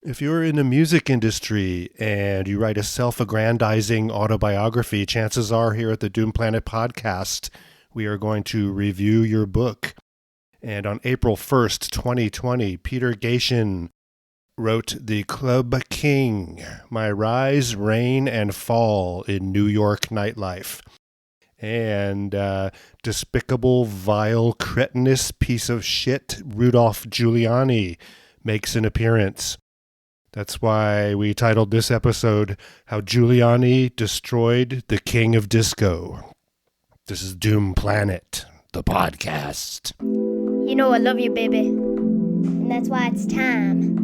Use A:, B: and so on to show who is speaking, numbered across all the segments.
A: If you're in the music industry and you write a self-aggrandizing autobiography, chances are here at the Doom Planet podcast, we are going to review your book. And on April 1st, 2020, Peter Gatien wrote The Club King, My Rise, Reign, and Fall in New York Nightlife. And despicable, vile, cretinous piece of shit Rudolph Giuliani makes an appearance. That's why we titled this episode, How Giuliani Destroyed the King of Disco. This is Doom Planet, the podcast.
B: You know I love you, baby. And that's why it's time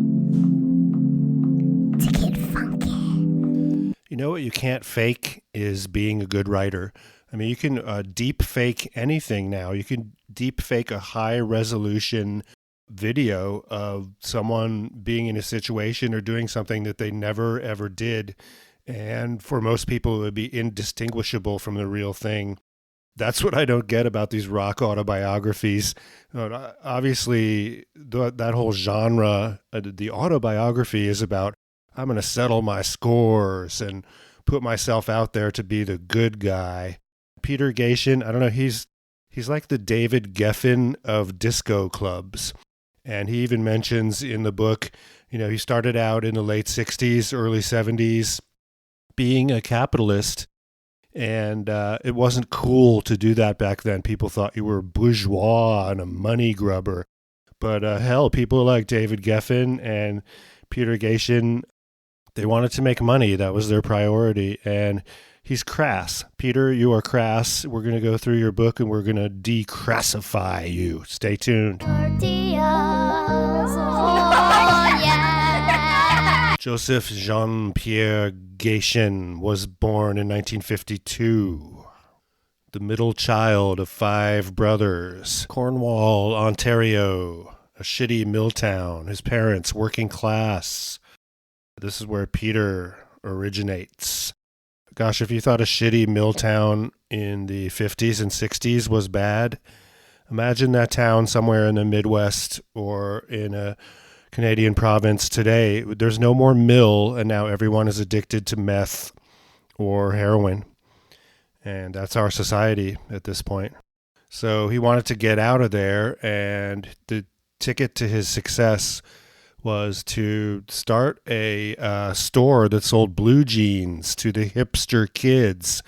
B: to get funky.
A: You know what you can't fake is being a good writer. I mean, you can deep fake anything now. You can deep fake a high resolution video of someone being in a situation or doing something that they never ever did, and for most people it would be indistinguishable from the real thing. That's what I don't get about these rock autobiographies. Obviously that whole genre, the autobiography, is about I'm going to settle my scores and put myself out there to be the good guy. Peter Gatien, I don't know, he's like the David Geffen of disco clubs. And he even mentions in the book, you know, he started out in the late 60s, early 70s, being a capitalist. And it wasn't cool to do that back then. People thought you were bourgeois and a money grubber. But hell, people like David Geffen and Peter Gatien, they wanted to make money. That was their priority. And he's crass. Peter, you are crass. We're going to go through your book and we're going to decrassify you. Stay tuned. Joseph Jean-Pierre Gatien was born in 1952. The middle child of 5 brothers. Cornwall, Ontario. A shitty mill town. His parents, working class. This is where Peter originates. Gosh, if you thought a shitty mill town in the 50s and 60s was bad, imagine that town somewhere in the Midwest or in a Canadian province today. There's no more mill, and now everyone is addicted to meth or heroin. And that's our society at this point. So he wanted to get out of there, and the ticket to his success was to start a store that sold blue jeans to the hipster kids,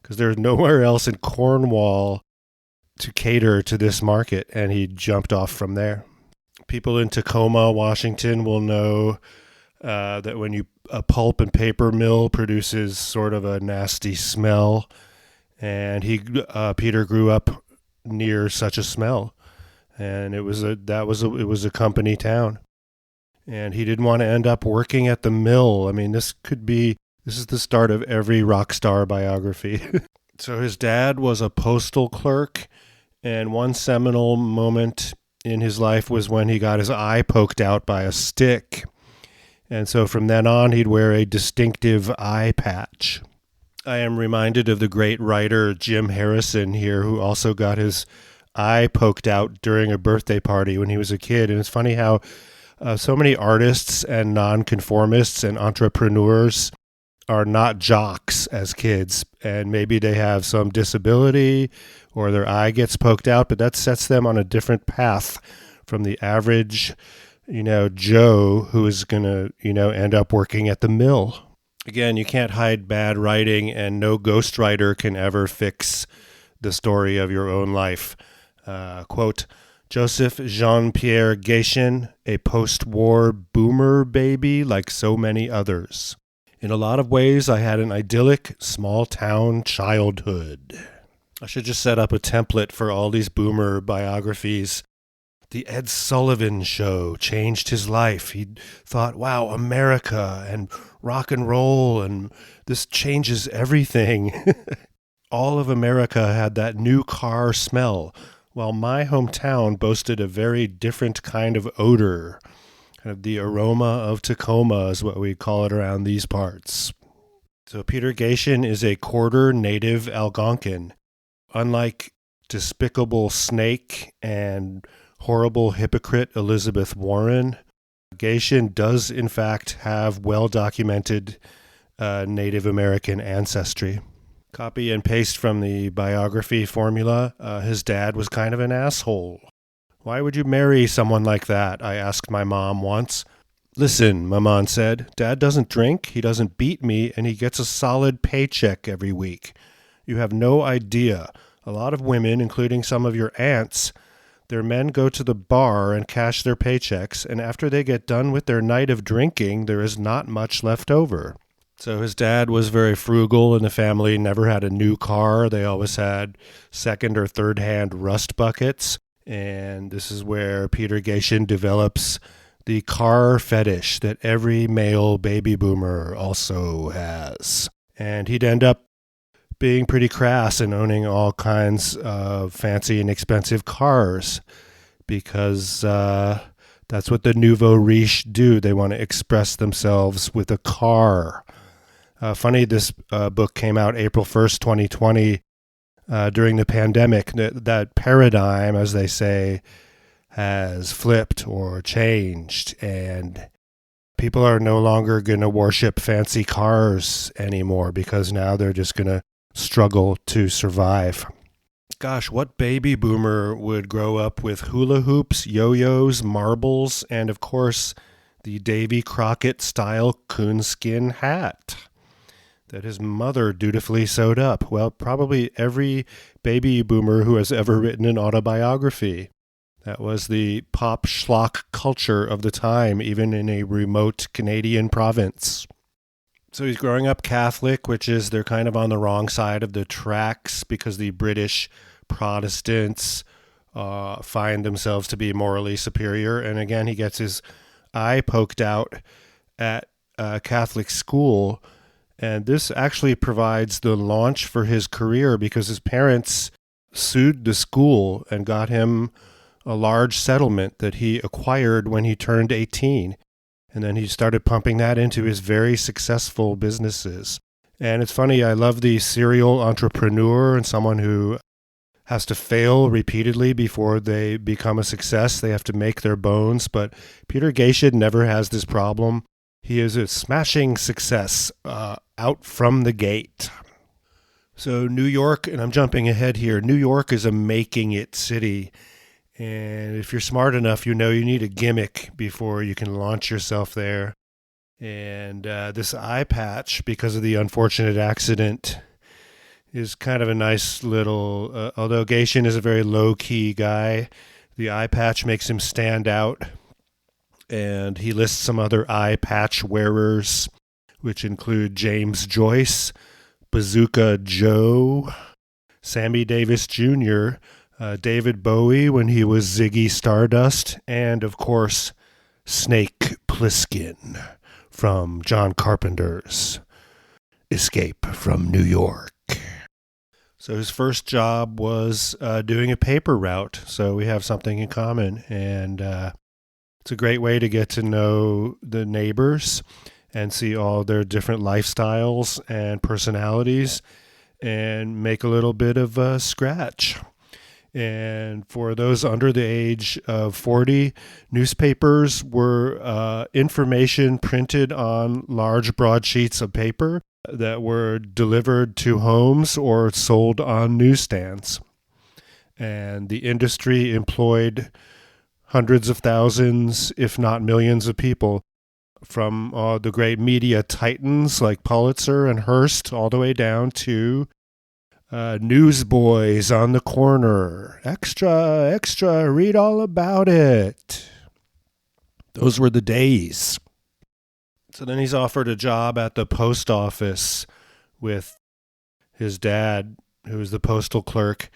A: because there's nowhere else in Cornwall to cater to this market, and he jumped off from there. People in Tacoma, Washington will know that when a pulp and paper mill produces sort of a nasty smell, and Peter grew up near such a smell, and it was a company town. And he didn't want to end up working at the mill. I mean, this is the start of every rock star biography. So his dad was a postal clerk, and one seminal moment in his life was when he got his eye poked out by a stick. And so from then on, he'd wear a distinctive eye patch. I am reminded of the great writer Jim Harrison here, who also got his eye poked out during a birthday party when he was a kid. And it's funny how so many artists and nonconformists and entrepreneurs are not jocks as kids, and maybe they have some disability or their eye gets poked out, but that sets them on a different path from the average, Joe who is going to, end up working at the mill. Again, you can't hide bad writing, and no ghostwriter can ever fix the story of your own life. Quote, Joseph Jean-Pierre Gatien, a post-war boomer baby like so many others. In a lot of ways, I had an idyllic, small-town childhood. I should just set up a template for all these boomer biographies. The Ed Sullivan Show changed his life. He thought, wow, America and rock and roll, and this changes everything. All of America had that new car smell, while my hometown boasted a very different kind of odor. Kind of the aroma of Tacoma is what we call it around these parts. So Peter Gatien is a quarter native Algonquin. Unlike despicable snake and horrible hypocrite Elizabeth Warren, Gatien does, in fact, have well-documented Native American ancestry. Copy and paste from the biography formula. His dad was kind of an asshole. Why would you marry someone like that? I asked my mom once. Listen, Maman said, Dad doesn't drink, he doesn't beat me, and he gets a solid paycheck every week. You have no idea. A lot of women, including some of your aunts, their men go to the bar and cash their paychecks, and after they get done with their night of drinking, there is not much left over. So his dad was very frugal, and the family never had a new car. They always had second or third-hand rust buckets, and this is where Peter Gatien develops the car fetish that every male baby boomer also has. And he'd end up being pretty crass and owning all kinds of fancy and expensive cars because that's what the nouveau riche do. They want to express themselves with a car. Funny, this book came out April 1st, 2020, during the pandemic. That paradigm, as they say, has flipped or changed, and people are no longer going to worship fancy cars anymore because now they're just going to struggle to survive. Gosh, what baby boomer would grow up with hula hoops, yo-yos, marbles, and of course, the Davy Crockett-style coonskin hat that his mother dutifully sewed up? Well, probably every baby boomer who has ever written an autobiography. That was the pop schlock culture of the time, even in a remote Canadian province. So he's growing up Catholic, which is they're kind of on the wrong side of the tracks because the British Protestants find themselves to be morally superior. And again, he gets his eye poked out at Catholic school. And this actually provides the launch for his career because his parents sued the school and got him a large settlement that he acquired when he turned 18. And then he started pumping that into his very successful businesses. And it's funny, I love the serial entrepreneur and someone who has to fail repeatedly before they become a success. They have to make their bones. But Peter Gatien never has this problem. He is a smashing success out from the gate. So New York, and I'm jumping ahead here, New York is a making it city. And if you're smart enough, you know you need a gimmick before you can launch yourself there. And this eye patch, because of the unfortunate accident, is kind of a nice little, although Gatien is a very low-key guy, the eye patch makes him stand out. And he lists some other eye patch wearers, which include James Joyce, Bazooka Joe, Sammy Davis Jr., David Bowie when he was Ziggy Stardust, and of course, Snake Plissken from John Carpenter's Escape from New York. So his first job was doing a paper route, so we have something in common, and it's a great way to get to know the neighbors and see all their different lifestyles and personalities and make a little bit of a scratch. And for those under the age of 40, newspapers were information printed on large broadsheets of paper that were delivered to homes or sold on newsstands. And the industry employed hundreds of thousands, if not millions of people, from the great media titans like Pulitzer and Hearst all the way down to newsboys on the corner. Extra, extra, read all about it. Those were the days. So then he's offered a job at the post office with his dad, who was the postal clerk.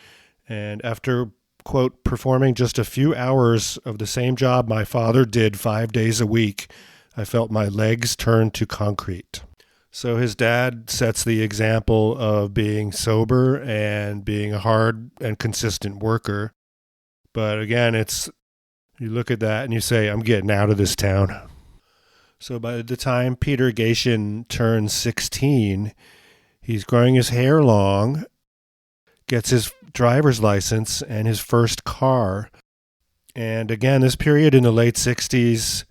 A: And after, quote, performing just a few hours of the same job my father did 5 days a week, I felt my legs turn to concrete. So his dad sets the example of being sober and being a hard and consistent worker. But again, you look at that and you say, I'm getting out of this town. So by the time Peter Gatien turns 16, he's growing his hair long, gets his driver's license and his first car. And again, this period in the late 60s,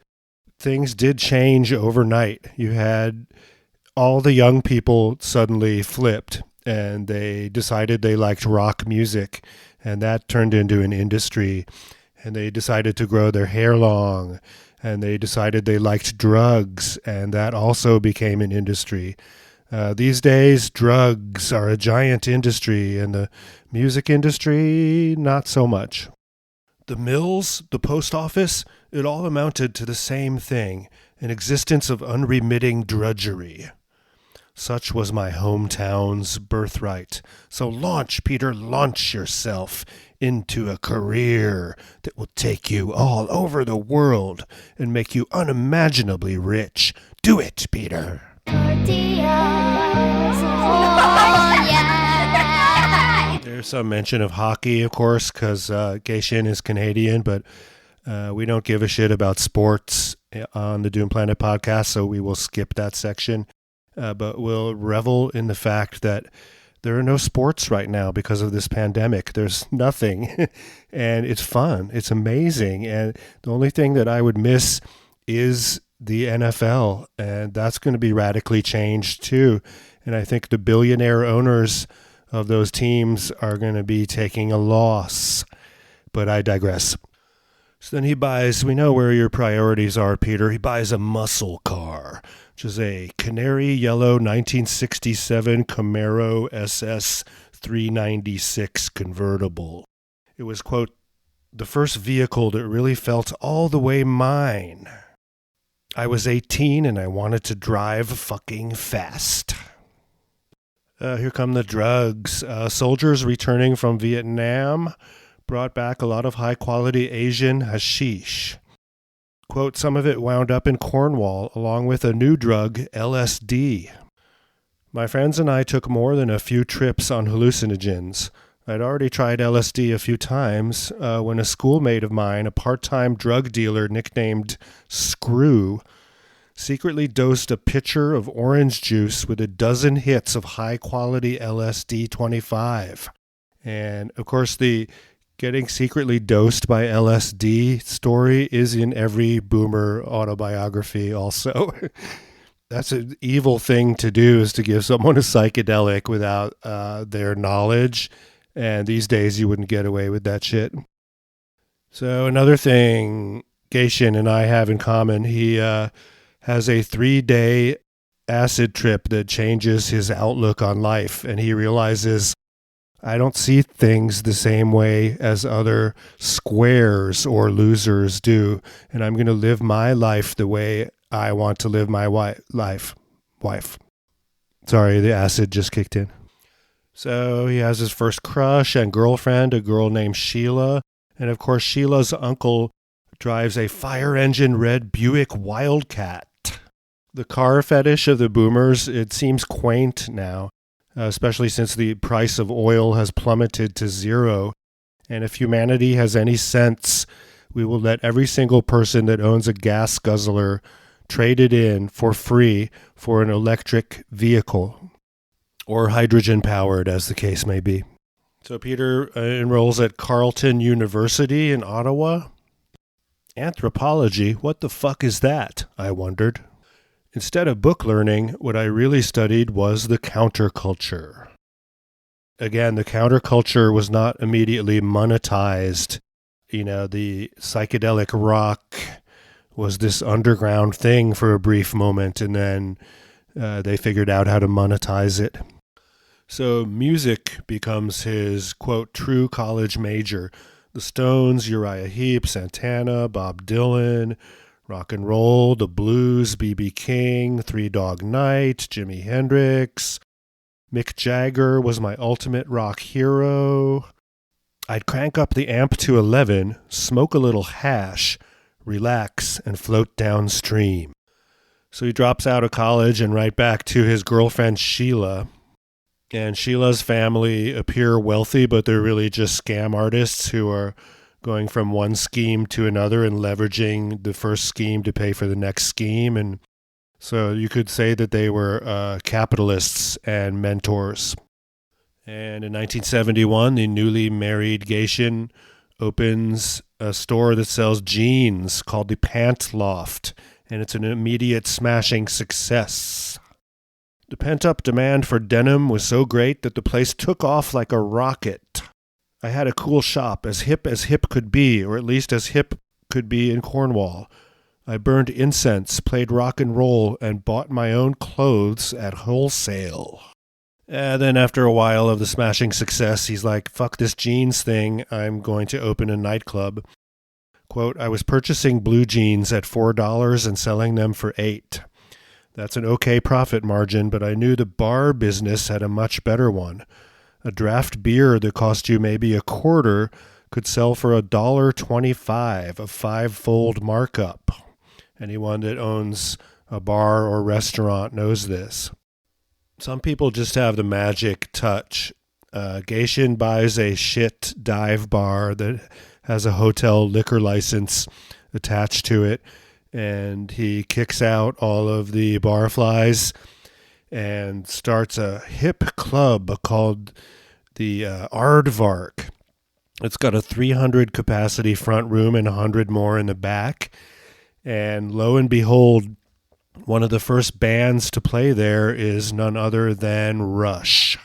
A: things did change overnight. You had all the young people suddenly flipped and they decided they liked rock music, and that turned into an industry. And they decided to grow their hair long, and they decided they liked drugs, and that also became an industry. These days, drugs are a giant industry, and the music industry, not so much. The mills, the post office, it all amounted to the same thing, an existence of unremitting drudgery. Such was my hometown's birthright. So launch, Peter, launch yourself into a career that will take you all over the world and make you unimaginably rich. Do it, Peter. There's some mention of hockey, of course, because Gatien is Canadian, but we don't give a shit about sports on the Doom Planet podcast, so we will skip that section. But we'll revel in the fact that there are no sports right now because of this pandemic. There's nothing, and it's fun. It's amazing, and the only thing that I would miss is the NFL, and that's going to be radically changed too. And I think the billionaire owners of those teams are going to be taking a loss. But I digress. So then he buys, we know where your priorities are, Peter. He buys a muscle car, which is a canary yellow 1967 Camaro SS 396 convertible. It was, quote, the first vehicle that really felt all the way mine. I was 18 and I wanted to drive fucking fast. Here come the drugs. Soldiers returning from Vietnam brought back a lot of high-quality Asian hashish. Quote, some of it wound up in Cornwall, along with a new drug, LSD. My friends and I took more than a few trips on hallucinogens. I'd already tried LSD a few times when a schoolmate of mine, a part-time drug dealer nicknamed Screw, secretly dosed a pitcher of orange juice with a dozen hits of high-quality LSD 25. And, of course, the getting secretly dosed by LSD story is in every boomer autobiography also. That's an evil thing to do, is to give someone a psychedelic without their knowledge. And these days you wouldn't get away with that shit. So another thing Gatien and I have in common, he has a 3-day acid trip that changes his outlook on life. And he realizes, I don't see things the same way as other squares or losers do, and I'm going to live my life the way I want to live my life. Sorry, the acid just kicked in. So he has his first crush and girlfriend, a girl named Sheila, and of course Sheila's uncle drives a fire engine red Buick Wildcat. The car fetish of the boomers, it seems quaint now. Especially since the price of oil has plummeted to zero. And if humanity has any sense, we will let every single person that owns a gas guzzler trade it in for free for an electric vehicle, or hydrogen-powered, as the case may be. So Peter enrolls at Carleton University in Ottawa. Anthropology, what the fuck is that? I wondered. Instead of book learning, what I really studied was the counterculture. Again, the counterculture was not immediately monetized. You know, the psychedelic rock was this underground thing for a brief moment, and then they figured out how to monetize it. So music becomes his, quote, true college major. The Stones, Uriah Heep, Santana, Bob Dylan, rock and roll, the blues, B.B. King, Three Dog Night, Jimi Hendrix. Mick Jagger was my ultimate rock hero. I'd crank up the amp to 11, smoke a little hash, relax, and float downstream. So he drops out of college and right back to his girlfriend Sheila. And Sheila's family appear wealthy, but they're really just scam artists who are going from one scheme to another and leveraging the first scheme to pay for the next scheme. And so you could say that they were capitalists and mentors. And in 1971, the newly married Gatien opens a store that sells jeans called the Pant Loft. and it's an immediate smashing success. The pent-up demand for denim was so great that the place took off like a rocket. I had a cool shop, as hip could be, or at least as hip could be in Cornwall. I burned incense, played rock and roll, and bought my own clothes at wholesale. And then after a while of the smashing success, he's like, fuck this jeans thing, I'm going to open a nightclub. Quote, I was purchasing blue jeans at $4 and selling them for $8. That's an okay profit margin, but I knew the bar business had a much better one. A draft beer that cost you maybe a quarter could sell for $1.25, a five-fold markup. Anyone that owns a bar or restaurant knows this. Some people just have the magic touch. Gatien buys a shit dive bar that has a hotel liquor license attached to it, and he kicks out all of the barflies and starts a hip club called the Aardvark. It's got a 300 capacity front room and 100 more in the back. And lo and behold, one of the first bands to play there is none other than Rush.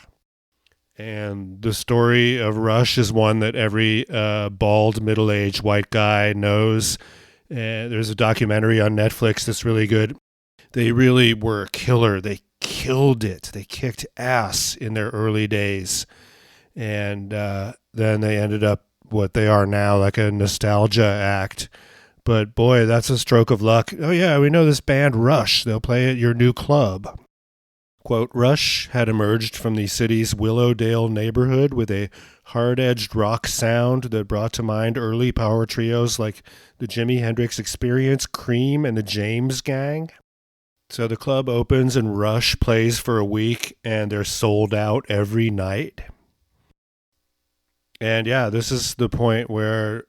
A: And the story of Rush is one that every bald, middle-aged white guy knows. There's a documentary on Netflix that's really good. They really were killer. They killed it. They kicked ass in their early days. And then they ended up what they are now, like a nostalgia act. But boy, that's a stroke of luck. Oh yeah, we know this band Rush. They'll play at your new club. Quote, Rush had emerged from the city's Willowdale neighborhood with a hard-edged rock sound that brought to mind early power trios like the Jimi Hendrix Experience, Cream, and the James Gang. So the club opens and Rush plays for a week, and they're sold out every night. And yeah, this is the point where,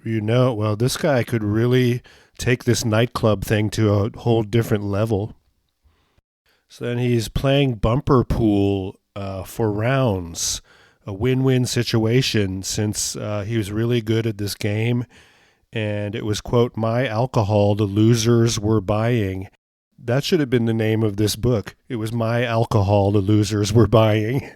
A: well, this guy could really take this nightclub thing to a whole different level. So then he's playing bumper pool for rounds, a win-win situation since he was really good at this game. And it was, quote, my alcohol the losers were buying. That should have been the name of this book. It was my alcohol the losers were buying.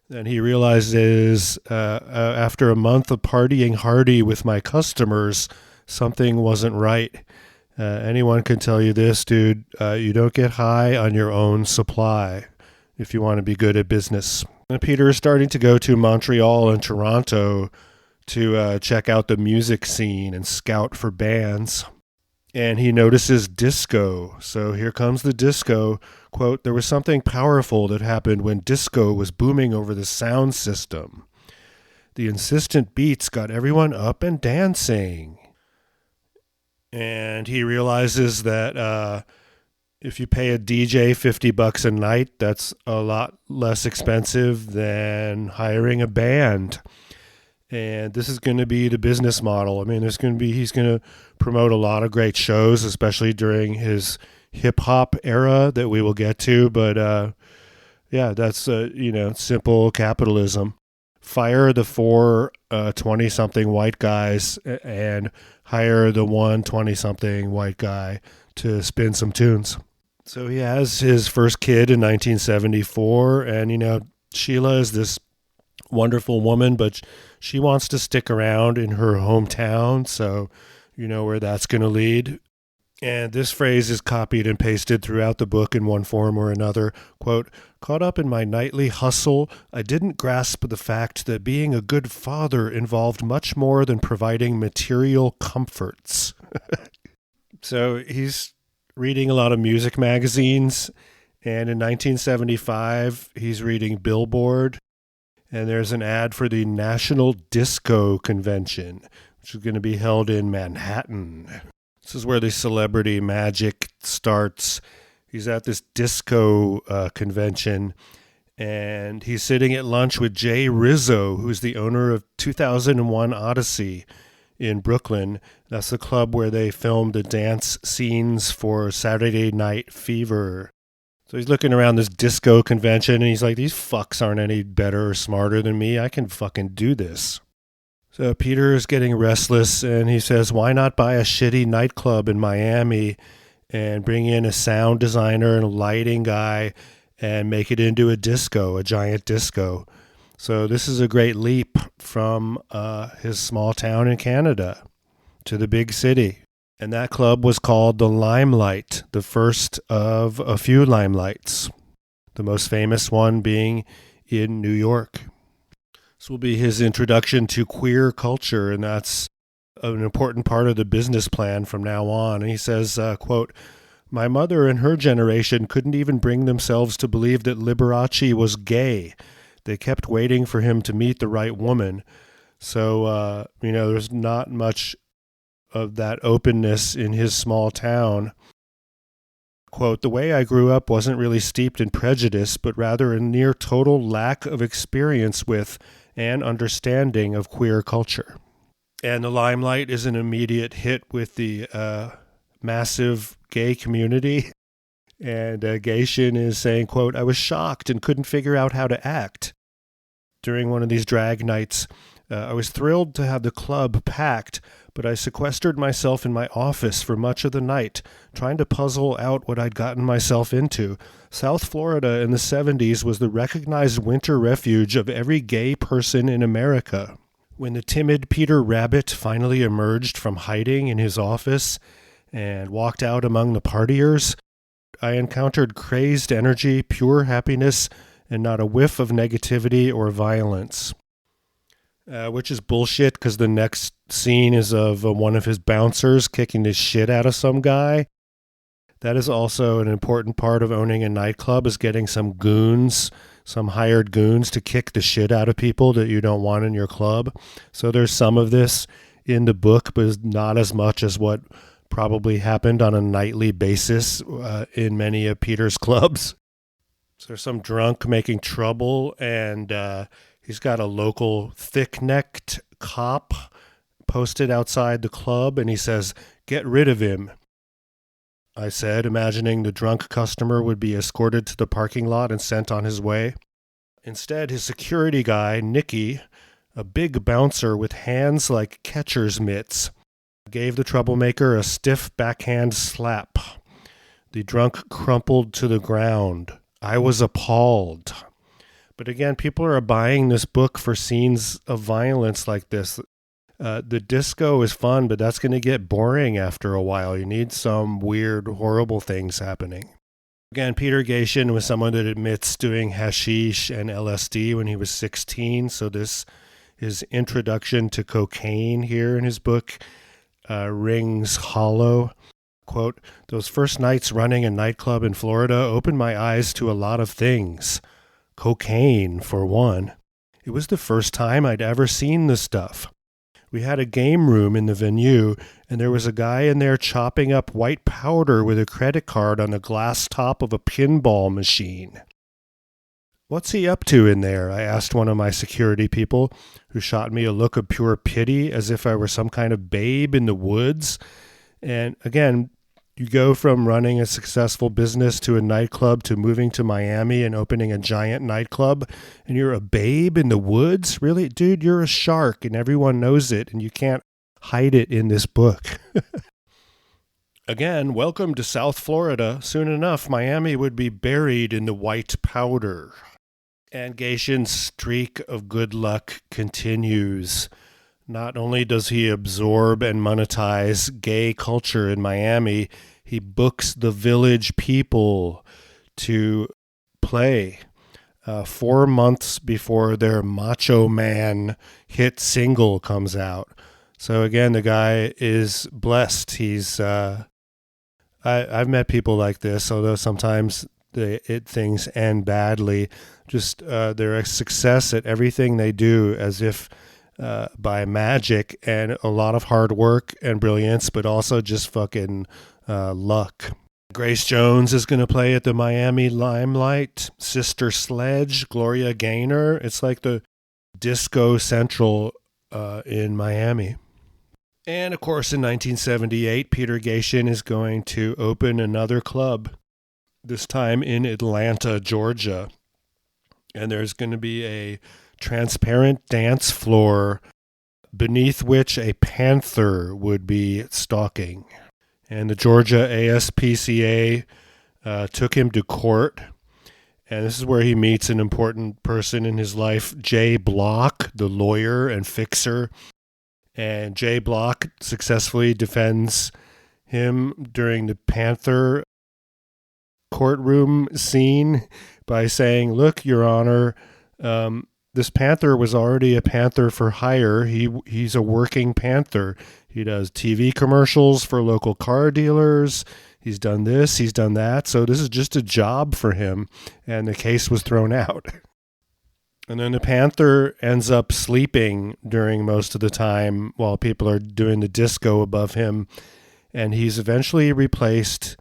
A: Then he realizes after a month of partying hardy with my customers, something wasn't right. Anyone can tell you this, dude. You don't get high on your own supply if you want to be good at business. And Peter is starting to go to Montreal and Toronto to check out the music scene and scout for bands. And he notices disco. So here comes the disco. Quote, there was something powerful that happened when disco was booming over the sound system. The insistent beats got everyone up and dancing. And he realizes that if you pay a DJ $50 a night, that's a lot less expensive than hiring a band. And this is going to be the business model. I mean, he's going to promote a lot of great shows, especially during his hip hop era that we will get to. But yeah, that's simple capitalism. Fire the 4 20-something white guys and hire the 1 20-something white guy to spin some tunes. So he has his first kid in 1974, and Sheila is this wonderful woman, but she wants to stick around in her hometown, so you know where that's going to lead. And this phrase is copied and pasted throughout the book in one form or another. Quote, caught up in my nightly hustle, I didn't grasp the fact that being a good father involved much more than providing material comforts. So he's reading a lot of music magazines, and in 1975, he's reading Billboard, and there's an ad for the National Disco Convention, which is going to be held in Manhattan. This is where the celebrity magic starts. He's at this disco convention, and he's sitting at lunch with Jay Rizzo, who's the owner of 2001 Odyssey in Brooklyn. That's the club where they filmed the dance scenes for Saturday Night Fever. So he's looking around this disco convention, and he's like, these fucks aren't any better or smarter than me. I can fucking do this. So Peter is getting restless, and he says, why not buy a shitty nightclub in Miami and bring in a sound designer and a lighting guy and make it into a disco, a giant disco. So this is a great leap from his small town in Canada to the big city. And that club was called the Limelight, the first of a few Limelights, the most famous one being in New York. This will be his introduction to queer culture, and that's an important part of the business plan from now on. And he says, quote, my mother and her generation couldn't even bring themselves to believe that Liberace was gay. They kept waiting for him to meet the right woman. So, there's not much of that openness in his small town. Quote, the way I grew up wasn't really steeped in prejudice, but rather a near total lack of experience with and understanding of queer culture. And the Limelight is an immediate hit with the massive gay community. And Gatien is saying, quote, I was shocked and couldn't figure out how to act. During one of these drag nights, I was thrilled to have the club packed, but I sequestered myself in my office for much of the night, trying to puzzle out what I'd gotten myself into. South Florida in the 70s was the recognized winter refuge of every gay person in America. When the timid Peter Rabbit finally emerged from hiding in his office and walked out among the partiers, I encountered crazed energy, pure happiness, and not a whiff of negativity or violence. Which is bullshit, because the next scene is of one of his bouncers kicking the shit out of some guy. That is also an important part of owning a nightclub, is getting some goons, some hired goons to kick the shit out of people that you don't want in your club. So there's some of this in the book, but not as much as what probably happened on a nightly basis in many of Peter's clubs. So there's some drunk making trouble, and he's got a local thick-necked cop posted outside the club, and he says, get rid of him. I said, imagining the drunk customer would be escorted to the parking lot and sent on his way. Instead, his security guy, Nicky, a big bouncer with hands like catcher's mitts, gave the troublemaker a stiff backhand slap. The drunk crumpled to the ground. I was appalled. But again, people are buying this book for scenes of violence like this. The disco is fun, but that's going to get boring after a while. You need some weird, horrible things happening. Again, Peter Gatien was someone that admits doing hashish and LSD when he was 16. So his introduction to cocaine here in his book rings hollow. Quote, those first nights running a nightclub in Florida opened my eyes to a lot of things. Cocaine, for one. It was the first time I'd ever seen the stuff. We had a game room in the venue, and there was a guy in there chopping up white powder with a credit card on the glass top of a pinball machine. What's he up to in there? I asked one of my security people, who shot me a look of pure pity as if I were some kind of babe in the woods. And again, you go from running a successful business to a nightclub to moving to Miami and opening a giant nightclub, and you're a babe in the woods? Really? Dude, you're a shark, and everyone knows it, and you can't hide it in this book. Again, welcome to South Florida. Soon enough, Miami would be buried in the white powder. And Gatien's streak of good luck continues. Not only does he absorb and monetize gay culture in Miami, he books the Village People to play 4 months before their Macho Man hit single comes out. So again, the guy is blessed. He's I've met people like this, although sometimes things end badly. Just they're a success at everything they do, as if by magic, and a lot of hard work and brilliance, but also just fucking luck. Grace Jones is going to play at the Miami Limelight. Sister Sledge, Gloria Gaynor. It's like the Disco Central in Miami. And of course, in 1978, Peter Gatien is going to open another club, this time in Atlanta, Georgia. And there's going to be a transparent dance floor beneath which a panther would be stalking. And the Georgia ASPCA took him to court. And this is where he meets an important person in his life, Jay Block, the lawyer and fixer. And Jay Block successfully defends him during the panther courtroom scene by saying, look, Your Honor, this panther was already a panther for hire. He's a working panther. He does TV commercials for local car dealers. He's done this, he's done that. So this is just a job for him. And the case was thrown out. And then the panther ends up sleeping during most of the time while people are doing the disco above him. And he's eventually replaced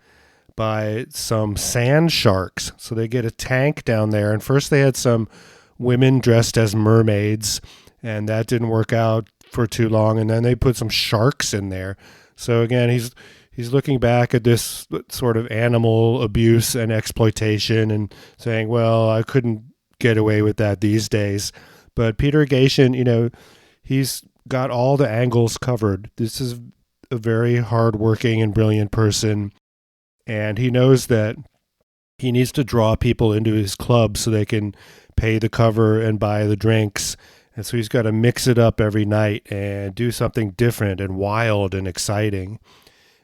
A: by some sand sharks. So they get a tank down there. And first they had some women dressed as mermaids, and that didn't work out for too long. And then they put some sharks in there. So again, he's looking back at this sort of animal abuse and exploitation and saying, well, I couldn't get away with that these days. But Peter Gatien, he's got all the angles covered. This is a very hardworking and brilliant person. And he knows that he needs to draw people into his club so they can pay the cover and buy the drinks. And so he's got to mix it up every night and do something different and wild and exciting.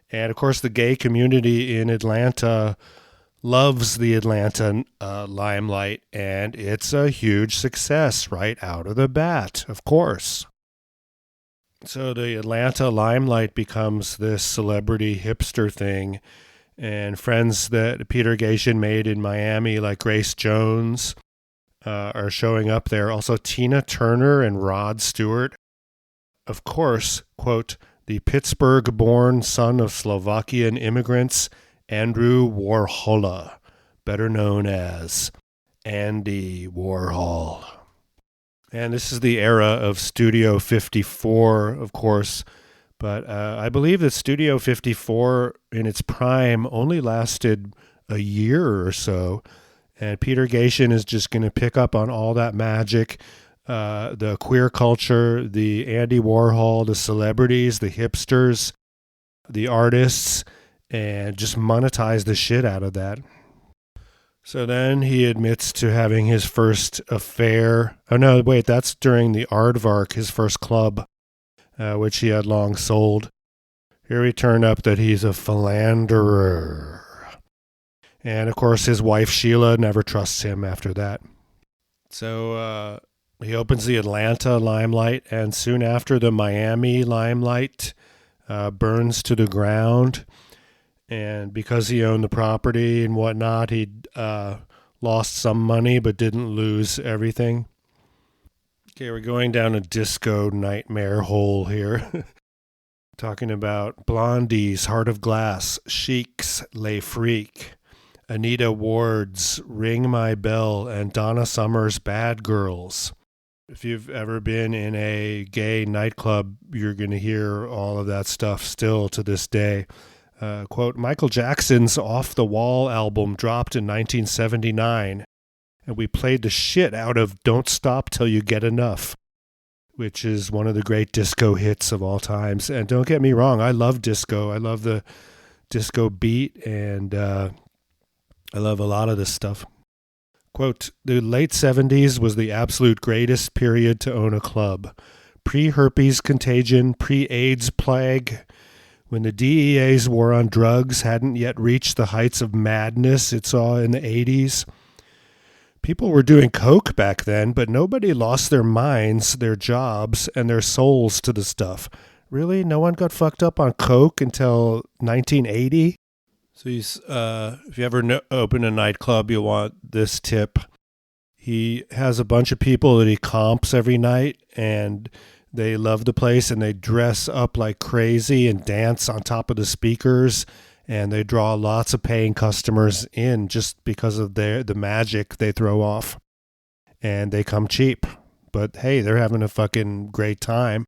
A: And of course, the gay community in Atlanta loves the Atlanta limelight, and it's a huge success right out of the bat, of course. So the Atlanta limelight becomes this celebrity hipster thing. And friends that Peter Gatien made in Miami, like Grace Jones, are showing up there. Also, Tina Turner and Rod Stewart. Of course, quote, the Pittsburgh-born son of Slovakian immigrants, Andrew Warhol, better known as Andy Warhol. And this is the era of Studio 54, of course. But I believe that Studio 54 in its prime only lasted a year or so. And Peter Gatien is just going to pick up on all that magic, the queer culture, the Andy Warhol, the celebrities, the hipsters, the artists, and just monetize the shit out of that. So then he admits to having his first affair. Oh, no, wait, that's during the Aardvark, his first club, which he had long sold. Here we turn up that he's a philanderer. And, of course, his wife, Sheila, never trusts him after that. So he opens the Atlanta limelight, and soon after the Miami limelight burns to the ground. And because he owned the property and whatnot, he lost some money but didn't lose everything. Okay, we're going down a disco nightmare hole here. Talking about Blondie's Heart of Glass, Chic's Les Freaks, Anita Ward's Ring My Bell, and Donna Summer's Bad Girls. If you've ever been in a gay nightclub, you're going to hear all of that stuff still to this day. Quote, Michael Jackson's Off the Wall album dropped in 1979, and we played the shit out of Don't Stop Till You Get Enough, which is one of the great disco hits of all times. And don't get me wrong, I love disco. I love the disco beat, and I love a lot of this stuff. Quote, the late 70s was the absolute greatest period to own a club. Pre-herpes contagion, pre-AIDS plague, when the DEA's war on drugs hadn't yet reached the heights of madness it saw in the 80s. People were doing coke back then, but nobody lost their minds, their jobs, and their souls to the stuff. Really? No one got fucked up on coke until 1980? So if you ever open a nightclub, you'll want this tip. He has a bunch of people that he comps every night, and they love the place, and they dress up like crazy and dance on top of the speakers, and they draw lots of paying customers in just because of the magic they throw off. And they come cheap. But hey, they're having a fucking great time.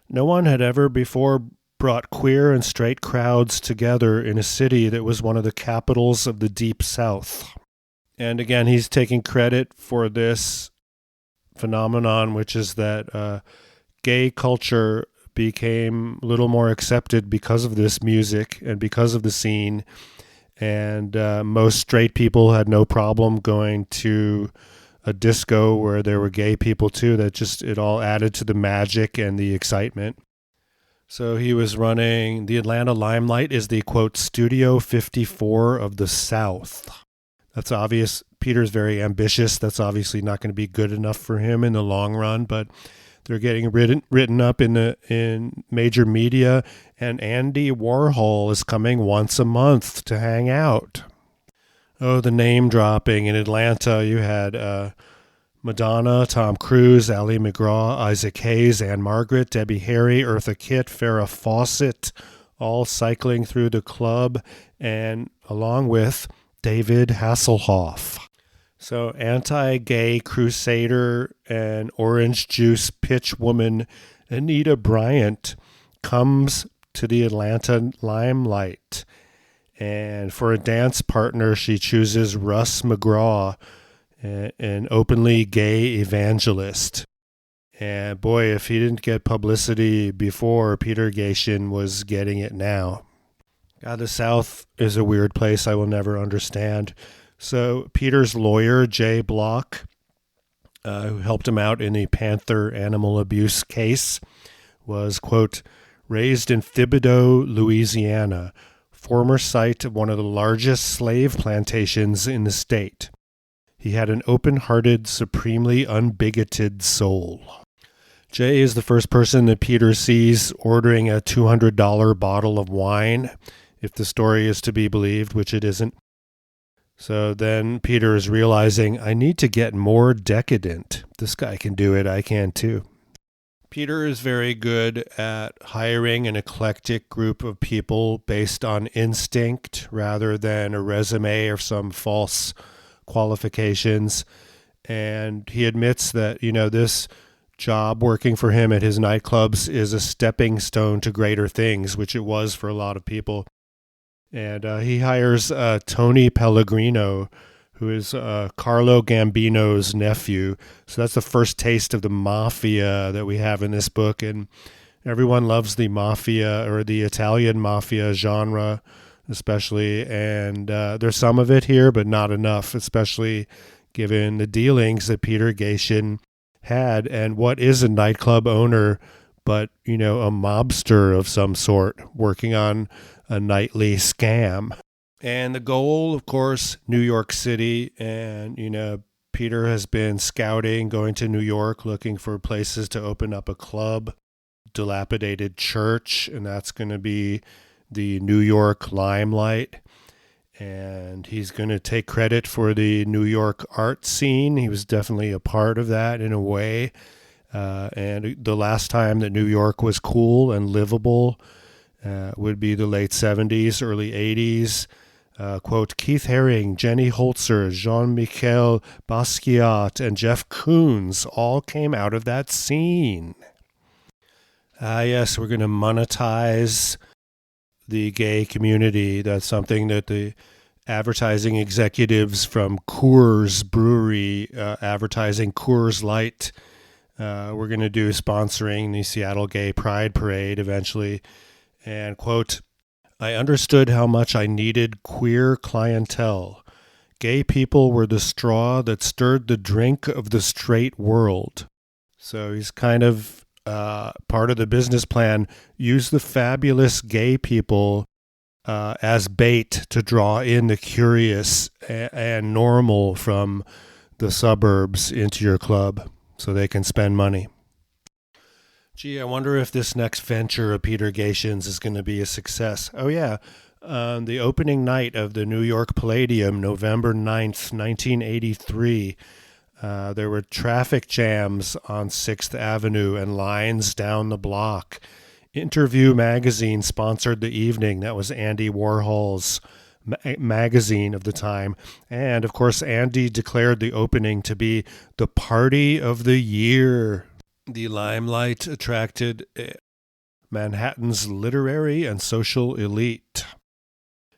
A: No one had ever before brought queer and straight crowds together in a city that was one of the capitals of the Deep South. And again, he's taking credit for this phenomenon, which is that gay culture became a little more accepted because of this music and because of the scene. And most straight people had no problem going to a disco where there were gay people too. It all added to the magic and the excitement. So he was running, the Atlanta Limelight is the, quote, Studio 54 of the South. That's obvious. Peter's very ambitious. That's obviously not going to be good enough for him in the long run, but they're getting written up in major media, and Andy Warhol is coming once a month to hang out. Oh, the name dropping. In Atlanta, you had Madonna, Tom Cruise, Ali McGraw, Isaac Hayes, Anne Margaret, Debbie Harry, Eartha Kitt, Farrah Fawcett, all cycling through the club, and along with David Hasselhoff. So anti-gay crusader and orange juice pitch woman Anita Bryant comes to the Atlanta Limelight. And for a dance partner, she chooses Russ McGraw, an openly gay evangelist. And boy, if he didn't get publicity before, Peter Gatien was getting it now. God, the South is a weird place I will never understand. So Peter's lawyer, Jay Block, who helped him out in the Panther animal abuse case, was, quote, raised in Thibodaux, Louisiana, former site of one of the largest slave plantations in the state. He had an open-hearted, supremely unbigoted soul. Jay is the first person that Peter sees ordering a $200 bottle of wine, if the story is to be believed, which it isn't. So then Peter is realizing, I need to get more decadent. This guy can do it, I can too. Peter is very good at hiring an eclectic group of people based on instinct rather than a resume or some false qualifications. And he admits that, this job working for him at his nightclubs is a stepping stone to greater things, which it was for a lot of people. And he hires Tony Pellegrino, who is Carlo Gambino's nephew. So that's the first taste of the mafia that we have in this book. And everyone loves the mafia or the Italian mafia genre, especially. And there's some of it here, but not enough, especially given the dealings that Peter Gatien had. And what is a nightclub owner but, a mobster of some sort working on a nightly scam. And the goal, of course, New York City. And, Peter has been scouting, going to New York, looking for places to open up a club, dilapidated church, and that's going to be the New York Limelight. And he's going to take credit for the New York art scene. He was definitely a part of that in a way. And the last time that New York was cool and livable would be the late 70s, early 80s. Quote, Keith Haring, Jenny Holzer, Jean-Michel Basquiat, and Jeff Koons all came out of that scene. Yes, we're going to monetize the gay community. That's something that the advertising executives from Coors Brewery, advertising Coors Light, we're going to do, sponsoring the Seattle Gay Pride Parade eventually. And, quote, I understood how much I needed queer clientele. Gay people were the straw that stirred the drink of the straight world. So he's kind of part of the business plan. Use the fabulous gay people as bait to draw in the curious and normal from the suburbs into your club so they can spend money. Gee, I wonder if this next venture of Peter Gatien's is going to be a success. Oh, yeah. The opening night of the New York Palladium, November 9th, 1983, there were traffic jams on 6th Avenue and lines down the block. Interview magazine sponsored the evening. That was Andy Warhol's magazine of the time. And, of course, Andy declared the opening to be the party of the year. The Limelight attracted Manhattan's literary and social elite.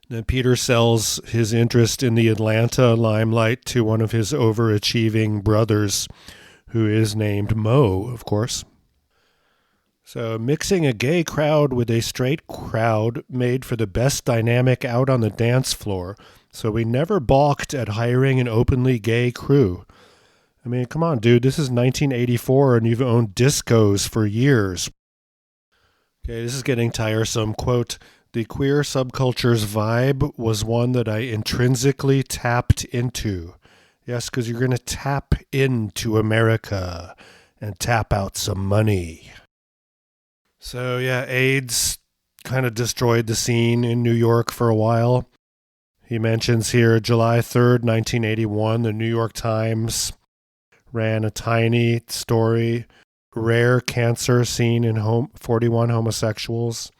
A: Then Peter sells his interest in the Atlanta Limelight to one of his overachieving brothers, who is named Mo, of course. So mixing a gay crowd with a straight crowd made for the best dynamic out on the dance floor, so we never balked at hiring an openly gay crew. I mean, come on, dude, this is 1984 and you've owned discos for years. Okay, this is getting tiresome. Quote, the queer subculture's vibe was one that I intrinsically tapped into. Yes, because you're going to tap into America and tap out some money. So, yeah, AIDS kind of destroyed the scene in New York for a while. He mentions here July 3rd, 1981, the New York Times ran a tiny story, rare cancer seen in 41 homosexuals.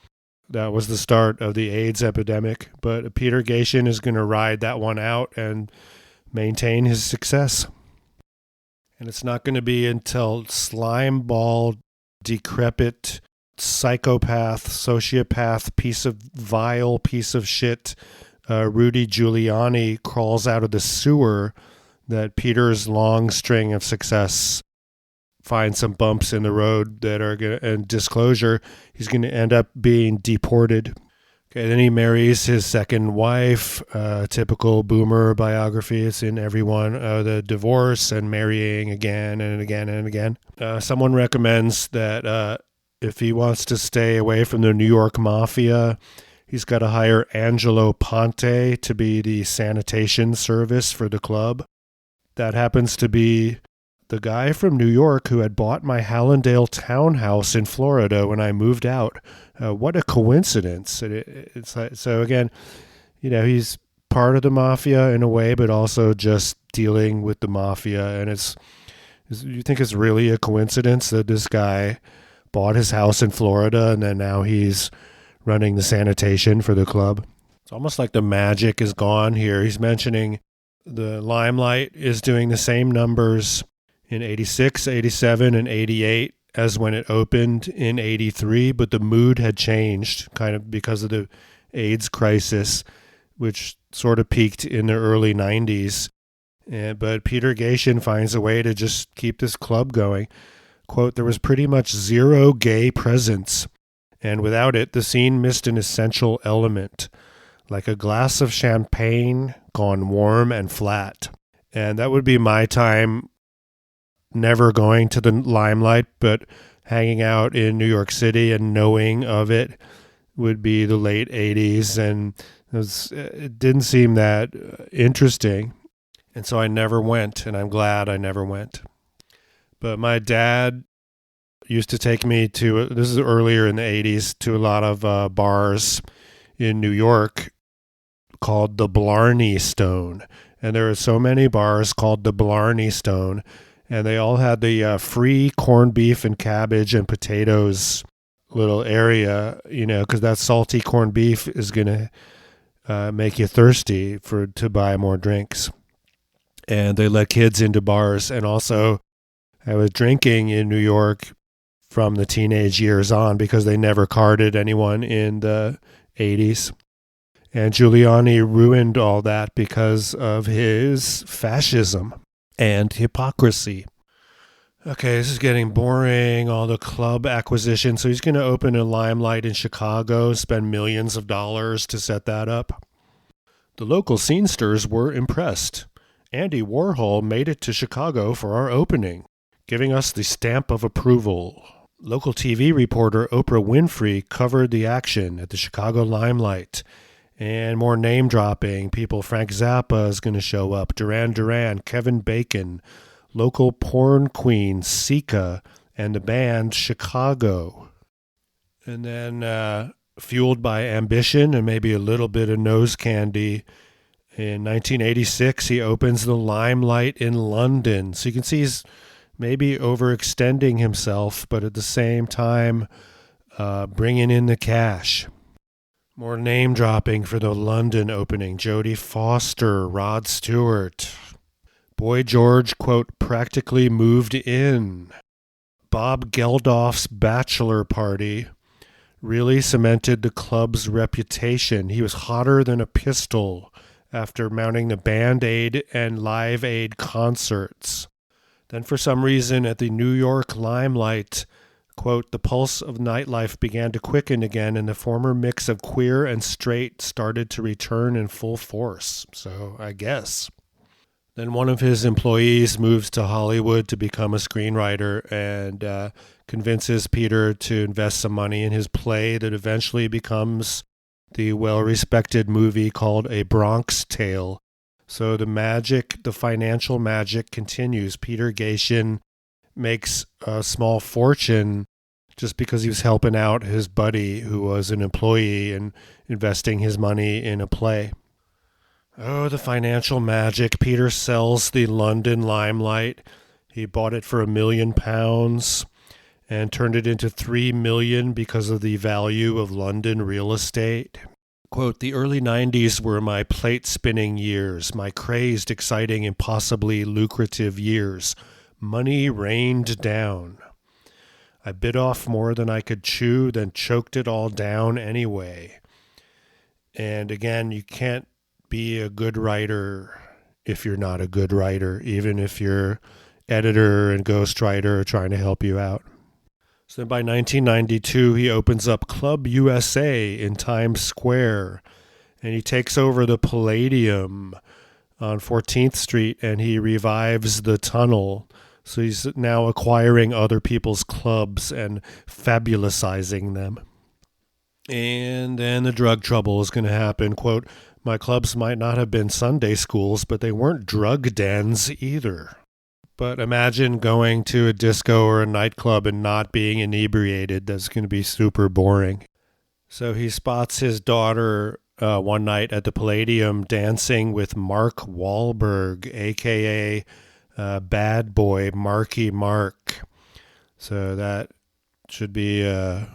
A: That was the start of the AIDS epidemic. But Peter Gatien is going to ride that one out and maintain his success. And it's not going to be until slimeball, decrepit, psychopath, sociopath, vile piece of shit, Rudy Giuliani crawls out of the sewer that Peter's long string of success finds some bumps in the road that are going to, and disclosure, he's going to end up being deported. Okay, then he marries his second wife, typical boomer biography. It's in everyone, the divorce and marrying again and again and again. Someone recommends that if he wants to stay away from the New York Mafia, he's got to hire Angelo Ponte to be the sanitation service for the club. That happens to be the guy from New York who had bought my Hallandale townhouse in Florida when I moved out. What a coincidence. It's like, so again, you know, he's part of the mafia in a way, but also just dealing with the mafia. And you think it's really a coincidence that this guy bought his house in Florida and then now he's running the sanitation for the club? It's almost like the magic is gone here. He's mentioning the Limelight is doing the same numbers in 86, 87, and 88 as when it opened in 83, but the mood had changed kind of because of the AIDS crisis, which sort of peaked in the early 90s. But Peter Gatien finds a way to just keep this club going. Quote, there was pretty much zero gay presence, and without it, the scene missed an essential element, like a glass of champagne gone warm and flat. And that would be my time never going to the Limelight, but hanging out in New York City and knowing of it would be the late 80s. And it didn't seem that interesting. And so I never went, and I'm glad I never went. But my dad used to take me to, this is earlier in the 80s, to a lot of bars in New York called the Blarney Stone. And there are so many bars called the Blarney Stone, and they all had the free corned beef and cabbage and potatoes little area, you know, because that salty corned beef is going to make you thirsty to buy more drinks. And they let kids into bars. And also, I was drinking in New York from the teenage years on because they never carded anyone in the 80s. And Giuliani ruined all that because of his fascism and hypocrisy. Okay, this is getting boring, all the club acquisition. So he's going to open a Limelight in Chicago, spend millions of dollars to set that up. The local scenesters were impressed. Andy Warhol made it to Chicago for our opening, giving us the stamp of approval. Local TV reporter Oprah Winfrey covered the action at the Chicago Limelight. And more name dropping. People, Frank Zappa is going to show up. Duran Duran, Kevin Bacon, local porn queen Sika, and the band Chicago. And then fueled by ambition and maybe a little bit of nose candy, in 1986 he opens the Limelight in London. So you can see he's maybe overextending himself, but at the same time bringing in the cash. More name dropping for the London opening. Jodie Foster, Rod Stewart. Boy George, quote, practically moved in. Bob Geldof's bachelor party really cemented the club's reputation. He was hotter than a pistol after mounting the Band Aid and Live Aid concerts. Then for some reason at the New York Limelight, Quote, the pulse of nightlife began to quicken again, and the former mix of queer and straight started to return in full force. So I guess. Then one of his employees moves to Hollywood to become a screenwriter and convinces Peter to invest some money in his play that eventually becomes the well-respected movie called A Bronx Tale. So the financial magic continues. Peter Gatien makes a small fortune just because he was helping out his buddy who was an employee and investing his money in a play. Oh, the financial magic. Peter sells the London Limelight. He bought it for £1 million and turned it into $3 million because of the value of London real estate. Quote, the early 90s were my plate-spinning years, my crazed, exciting, impossibly lucrative years. Money rained down. I bit off more than I could chew, then choked it all down anyway. And again, you can't be a good writer if you're not a good writer, even if your editor and ghostwriter are trying to help you out. So by 1992, he opens up Club USA in Times Square, and he takes over the Palladium on 14th Street, and he revives the Tunnel. So he's now acquiring other people's clubs and fabulousizing them. And then the drug trouble is going to happen. Quote, my clubs might not have been Sunday schools, but they weren't drug dens either. But imagine going to a disco or a nightclub and not being inebriated. That's going to be super boring. So he spots his daughter one night at the Palladium dancing with Mark Wahlberg, a.k.a. Bad Boy Marky Mark. So that should be a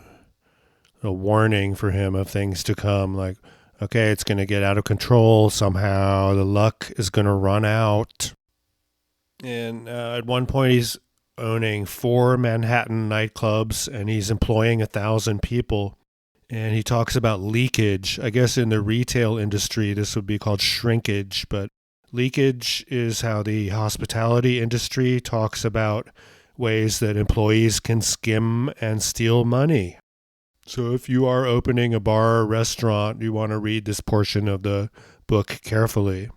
A: warning for him of things to come. Like, okay, it's going to get out of control somehow. The luck is going to run out. And at one point, he's owning 4 Manhattan nightclubs, and he's employing 1,000 people. And he talks about leakage. I guess in the retail industry, this would be called shrinkage, but leakage is how the hospitality industry talks about ways that employees can skim and steal money. So if you are opening a bar or restaurant, you want to read this portion of the book carefully.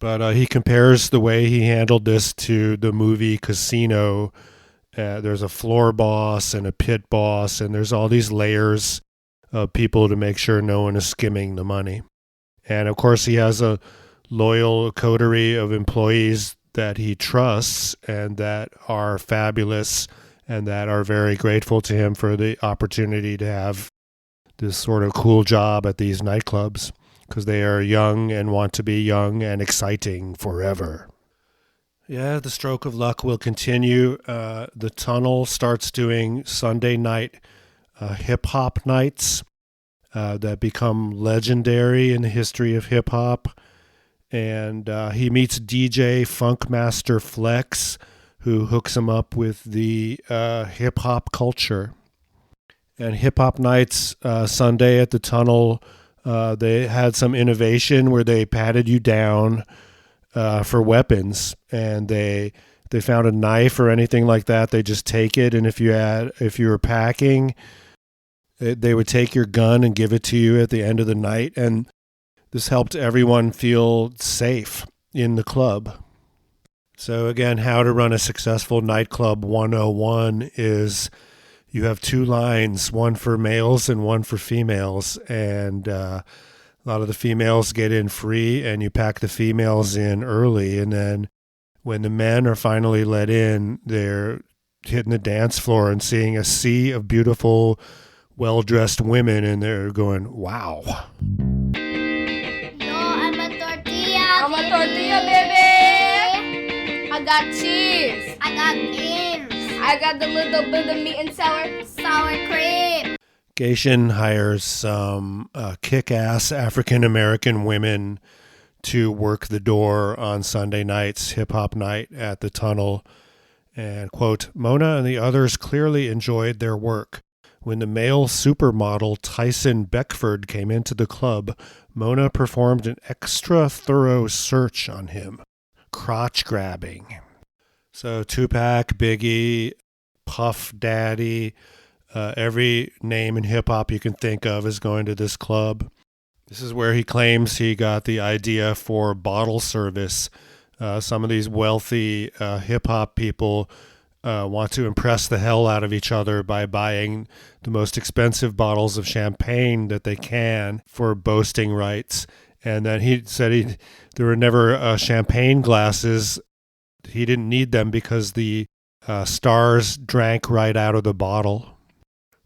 A: But he compares the way he handled this to the movie Casino. There's a floor boss and a pit boss, and there's all these layers of people to make sure no one is skimming the money. And of course, he has a loyal coterie of employees that he trusts and that are fabulous and that are very grateful to him for the opportunity to have this sort of cool job at these nightclubs, because they are young and want to be young and exciting forever. Yeah, the stroke of luck will continue. The Tunnel starts doing Sunday night hip-hop nights that become legendary in the history of hip-hop. And he meets DJ Funkmaster Flex, who hooks him up with the hip-hop culture. And hip-hop nights Sunday at the Tunnel, they had some innovation where they patted you down for weapons, and they found a knife or anything like that, they just take it, and if you were packing, they would take your gun and give it to you at the end of the night, and this helped everyone feel safe in the club. So again, how to run a successful nightclub 101 is you have 2 lines, one for males and one for females, and a lot of the females get in free, and you pack the females in early, and then when the men are finally let in, they're hitting the dance floor and seeing a sea of beautiful, well-dressed women, and they're going, wow.
B: Yo, I'm a tortilla.
C: I'm a tortilla, baby. I got cheese.
B: I got beans.
C: I got the little bit of meat and
B: Sour cream.
A: Gatien hires some kick-ass African-American women to work the door on Sunday nights, hip-hop night at the Tunnel. And, quote, Mona and the others clearly enjoyed their work. When the male supermodel Tyson Beckford came into the club, Mona performed an extra thorough search on him. Crotch grabbing. So Tupac, Biggie, Puff Daddy, Every name in hip-hop you can think of is going to this club. This is where he claims he got the idea for bottle service. Some of these wealthy hip-hop people want to impress the hell out of each other by buying the most expensive bottles of champagne that they can for boasting rights. And then he said there were never champagne glasses. He didn't need them because the stars drank right out of the bottle.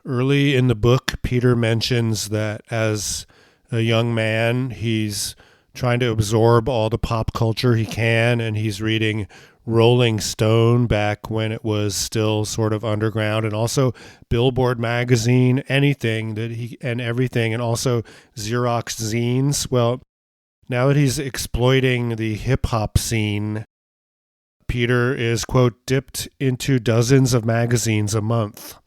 A: Early in the book, Peter mentions that as a young man, he's trying to absorb all the pop culture he can, and he's reading Rolling Stone back when it was still sort of underground, and also Billboard magazine, anything that and everything, and also Xerox zines. Well, now that he's exploiting the hip-hop scene, Peter is, quote, dipped into dozens of magazines a month.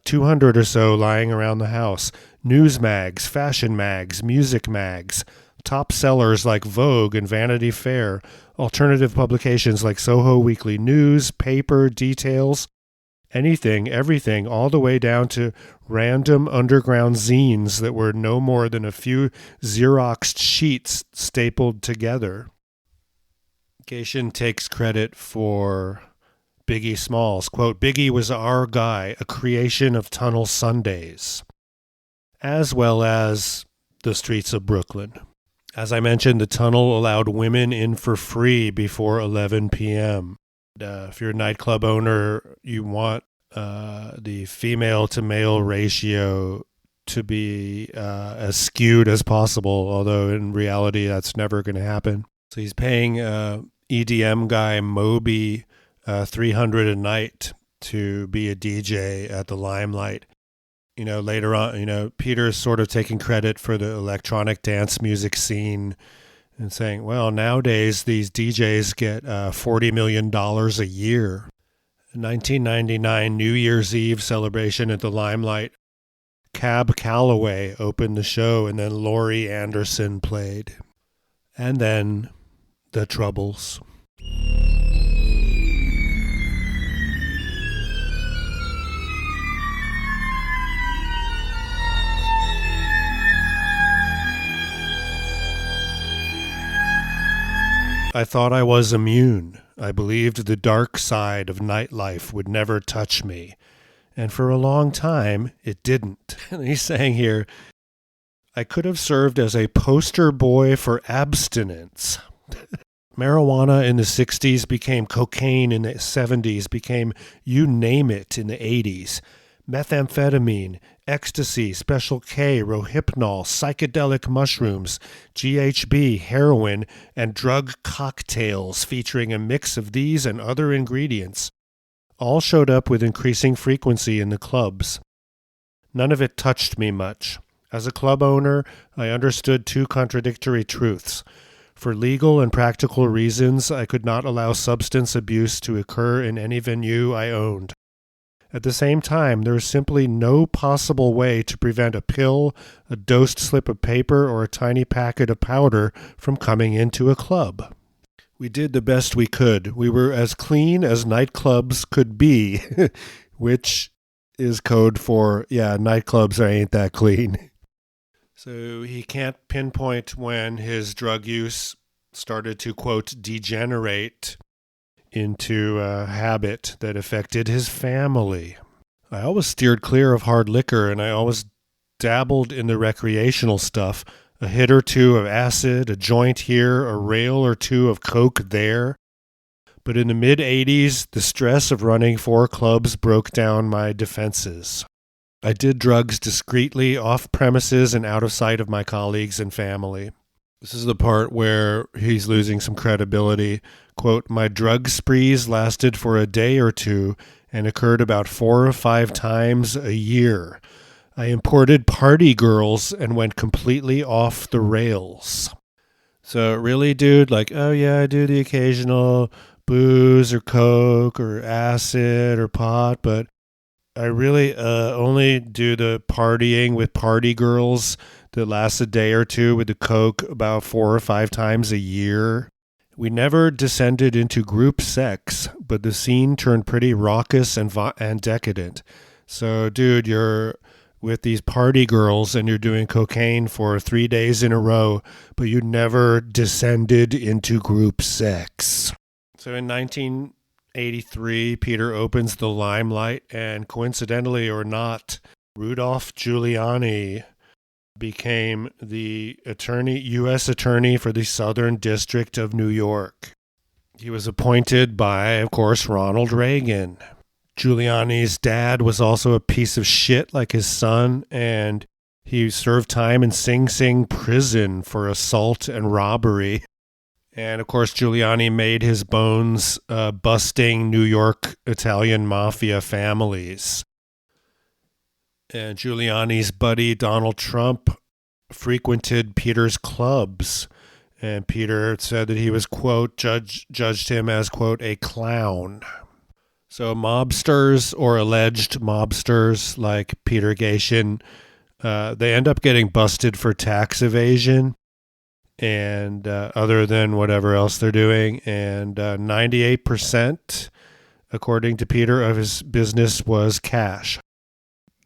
A: 200 or so lying around the house. News mags, fashion mags, music mags, top sellers like Vogue and Vanity Fair, alternative publications like Soho Weekly News, Paper, Details, anything, everything, all the way down to random underground zines that were no more than a few Xeroxed sheets stapled together. Gatien takes credit for Biggie Smalls. Quote, Biggie was our guy, a creation of Tunnel Sundays, as well as the streets of Brooklyn. As I mentioned, the tunnel allowed women in for free before 11 p.m. If you're a nightclub owner, you want the female-to-male ratio to be as skewed as possible, although in reality that's never going to happen. So he's paying EDM guy Moby $300 a night to be a DJ at the Limelight. Later on, Peter's sort of taking credit for the electronic dance music scene and saying, well, nowadays these DJs get $40 million a year. 1999 New Year's Eve celebration at the Limelight, Cab Calloway opened the show, and then Laurie Anderson played. And then the Troubles. I thought I was immune. I believed the dark side of nightlife would never touch me. And for a long time, it didn't. And he's saying here, I could have served as a poster boy for abstinence. Marijuana in the 60s became cocaine in the 70s, became you name it in the 80s. Methamphetamine, ecstasy, Special K, Rohypnol, psychedelic mushrooms, GHB, heroin, and drug cocktails featuring a mix of these and other ingredients all showed up with increasing frequency in the clubs. None of it touched me much. As a club owner, I understood two contradictory truths. For legal and practical reasons, I could not allow substance abuse to occur in any venue I owned. At the same time, there is simply no possible way to prevent a pill, a dosed slip of paper, or a tiny packet of powder from coming into a club. We did the best we could. We were as clean as nightclubs could be, which is code for, nightclubs ain't that clean. So he can't pinpoint when his drug use started to, quote, degenerate into a habit that affected his family. I always steered clear of hard liquor, and I always dabbled in the recreational stuff. A hit or two of acid, a joint here, a rail or two of coke there. But in the mid-'80s, the stress of running 4 clubs broke down my defenses. I did drugs discreetly, off premises and out of sight of my colleagues and family. This is the part where he's losing some credibility. Quote, my drug sprees lasted for a day or two and occurred about 4 or 5 times a year. I imported party girls and went completely off the rails. So really, dude, oh yeah, I do the occasional booze or coke or acid or pot, but I really only do the partying with party girls that lasts a day or two with the coke about 4 or 5 times a year. We never descended into group sex, but the scene turned pretty raucous and decadent. So, dude, you're with these party girls and you're doing cocaine for 3 days in a row, but you never descended into group sex. So in 1983, Peter opens the limelight, and coincidentally or not, Rudolph Giuliani became the U.S. attorney for the Southern District of New York. He was appointed by, of course, Ronald Reagan. Giuliani's dad was also a piece of shit like his son, and he served time in Sing Sing prison for assault and robbery. And, of course, Giuliani made his bones busting New York Italian mafia families. And Giuliani's buddy Donald Trump frequented Peter's clubs. And Peter said that he was, quote, judged him as, quote, a clown. So mobsters or alleged mobsters like Peter Gatien, they end up getting busted for tax evasion and other than whatever else they're doing. And 98%, according to Peter, of his business was cash.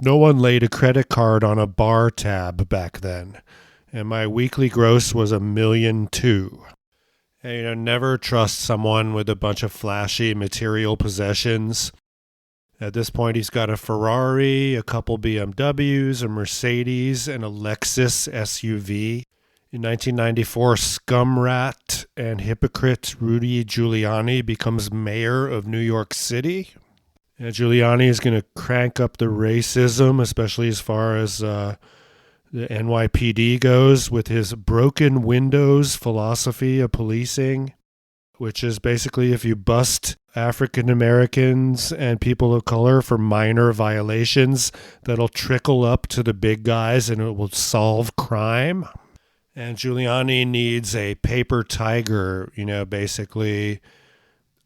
A: No one laid a credit card on a bar tab back then. And my weekly gross was $1.2 million. And, never trust someone with a bunch of flashy material possessions. At this point, he's got a Ferrari, a couple BMWs, a Mercedes, and a Lexus SUV. In 1994, scumrat and hypocrite Rudy Giuliani becomes mayor of New York City. And Giuliani is going to crank up the racism, especially as far as the NYPD goes, with his broken windows philosophy of policing, which is basically if you bust African Americans and people of color for minor violations, that'll trickle up to the big guys and it will solve crime. And Giuliani needs a paper tiger, basically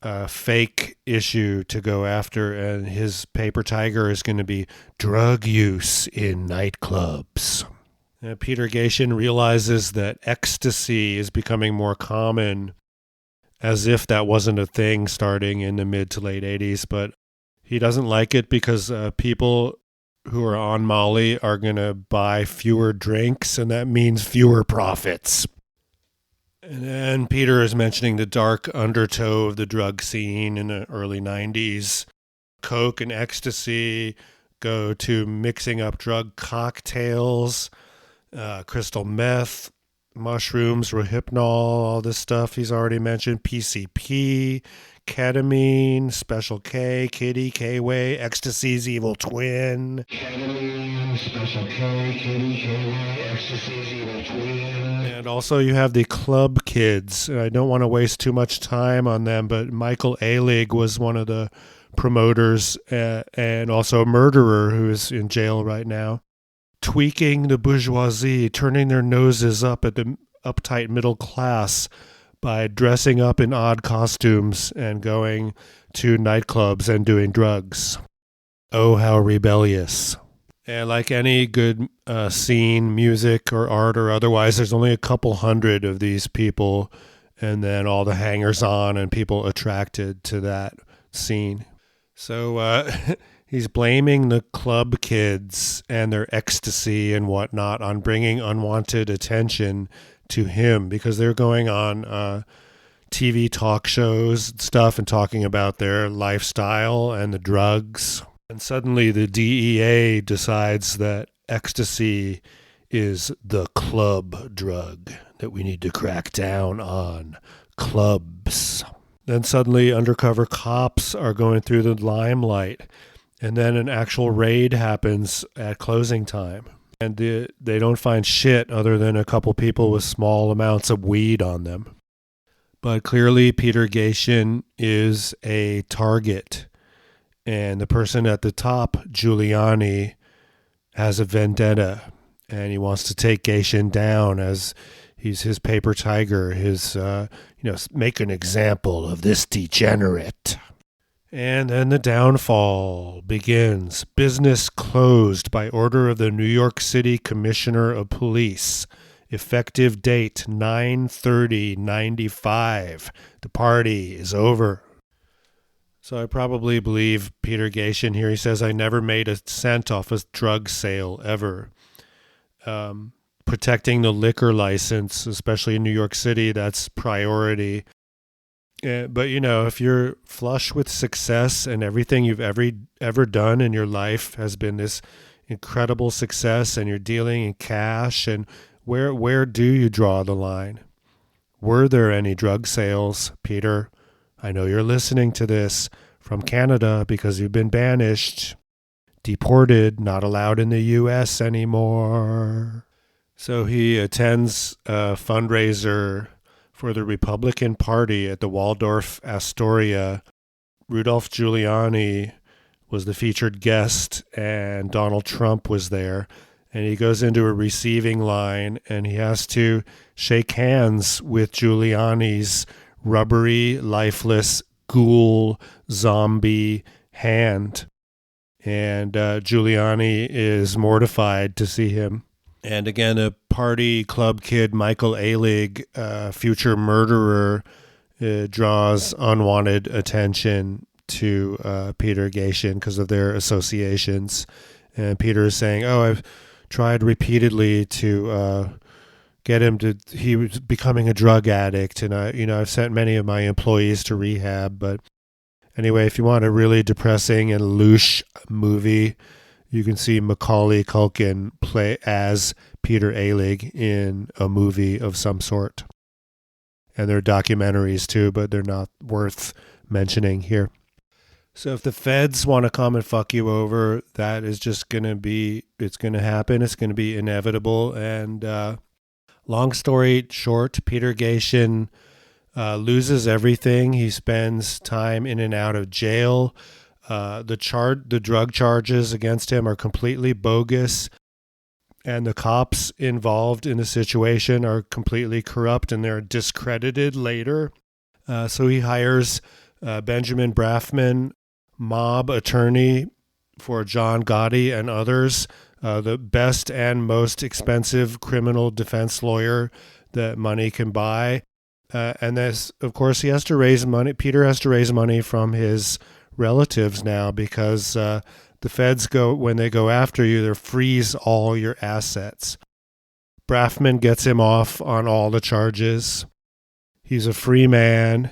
A: a fake issue to go after, and his paper tiger is going to be drug use in nightclubs. Peter Gatien realizes that ecstasy is becoming more common, as if that wasn't a thing starting in the mid to late 80s, but he doesn't like it because people who are on Molly are going to buy fewer drinks, and that means fewer profits. And then Peter is mentioning the dark undertow of the drug scene in the early 90s. Coke and ecstasy go to mixing up drug cocktails, crystal meth, mushrooms, rohypnol, all this stuff he's already mentioned, PCP, ketamine, Special K, Kitty, K-Way, Ecstasy's evil twin. Ketamine, Special K, Kitty, K-Way, Ecstasy's evil twin. And also you have the club kids. I don't want to waste too much time on them, but Michael Alig was one of the promoters and also a murderer who is in jail right now. Tweaking the bourgeoisie, turning their noses up at the uptight middle class by dressing up in odd costumes and going to nightclubs and doing drugs. Oh, how rebellious. And like any good scene, music or art or otherwise, there's only a couple hundred of these people, and then all the hangers-on and people attracted to that scene. So he's blaming the club kids and their ecstasy and whatnot on bringing unwanted attention to him because they're going on TV talk shows and stuff and talking about their lifestyle and the drugs. And suddenly the DEA decides that ecstasy is the club drug that we need to crack down on. Clubs. Then suddenly undercover cops are going through the limelight. And then an actual raid happens at closing time. And they don't find shit other than a couple people with small amounts of weed on them. But clearly Peter Gatien is a target. And the person at the top, Giuliani, has a vendetta. And he wants to take Gatien down as he's his paper tiger, make an example of this degenerate. And then the downfall begins. Business closed by order of the New York City Commissioner of Police. Effective date 9/30/95. The party is over. So I probably believe Peter Gatien here. He says, I never made a cent off a drug sale ever. Protecting the liquor license, especially in New York City, that's priority. But, if you're flush with success and everything you've ever done in your life has been this incredible success and you're dealing in cash, and where do you draw the line? Were there any drug sales, Peter? I know you're listening to this from Canada because you've been banished, deported, not allowed in the U.S. anymore. So he attends a fundraiser for the Republican Party at the Waldorf Astoria. Rudolph Giuliani was the featured guest, and Donald Trump was there. And he goes into a receiving line, and he has to shake hands with Giuliani's rubbery, lifeless, ghoul, zombie hand. And Giuliani is mortified to see him. And again, a party club kid, Michael Alig, future murderer, draws unwanted attention to Peter Gatien because of their associations. And Peter is saying, I've tried repeatedly to get him to, he was becoming a drug addict. And I've sent many of my employees to rehab. But anyway, if you want a really depressing and louche movie, you can see Macaulay Culkin play as Peter Alig in a movie of some sort. And there are documentaries too, but they're not worth mentioning here. So if the feds want to come and fuck you over, that is just going to be, it's going to happen. It's going to be inevitable. And long story short, Peter Gatien loses everything. He spends time in and out of jail. The drug charges against him are completely bogus, and the cops involved in the situation are completely corrupt, and they're discredited later. So he hires Benjamin Brafman, mob attorney for John Gotti and others, the best and most expensive criminal defense lawyer that money can buy. And this, of course, he has to raise money. Peter has to raise money from his relatives now because the feds when they go after you, they freeze all your assets. Brafman gets him off on all the charges. He's a free man.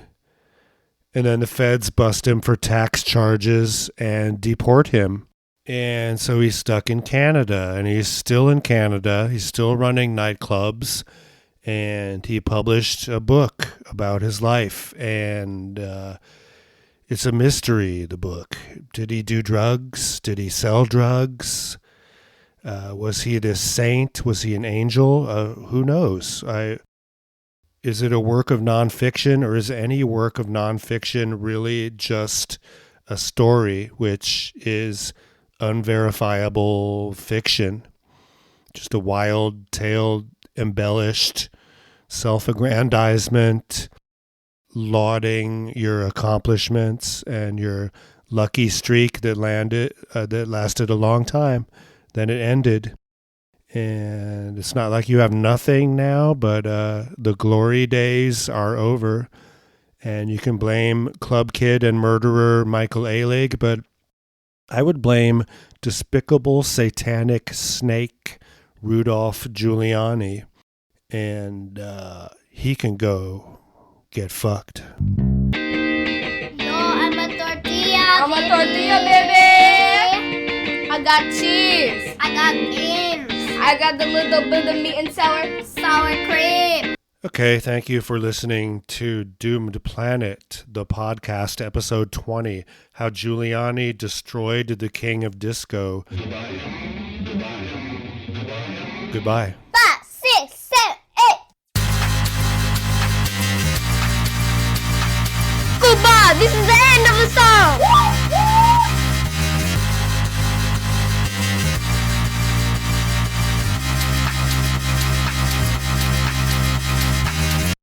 A: And then the feds bust him for tax charges and deport him. And so he's stuck in Canada, and he's still in Canada. He's still running nightclubs, and he published a book about his life. And it's a mystery, the book. Did he do drugs? Did he sell drugs? Was he this saint? Was he an angel? Who knows? Is it a work of nonfiction, or is any work of nonfiction really just a story, which is unverifiable fiction? Just a wild tale, embellished self-aggrandizement, lauding your accomplishments and your lucky streak that lasted a long time. Then it ended. And it's not like you have nothing now, but the glory days are over. And you can blame club kid and murderer Michael Alig, but I would blame despicable satanic snake Rudolph Giuliani. And he can go get fucked.
B: Yo, I'm a tortilla.
C: I'm a tortilla, baby. I got cheese.
B: I got beans.
C: I got the little bit of meat and
B: Sour cream.
A: Okay, thank you for listening to Doomed Planet, the podcast, episode 20, How Giuliani Destroyed the King of Disco. Goodbye.
B: 5, 6, 7, 8.
C: Goodbye. This is the end of the song.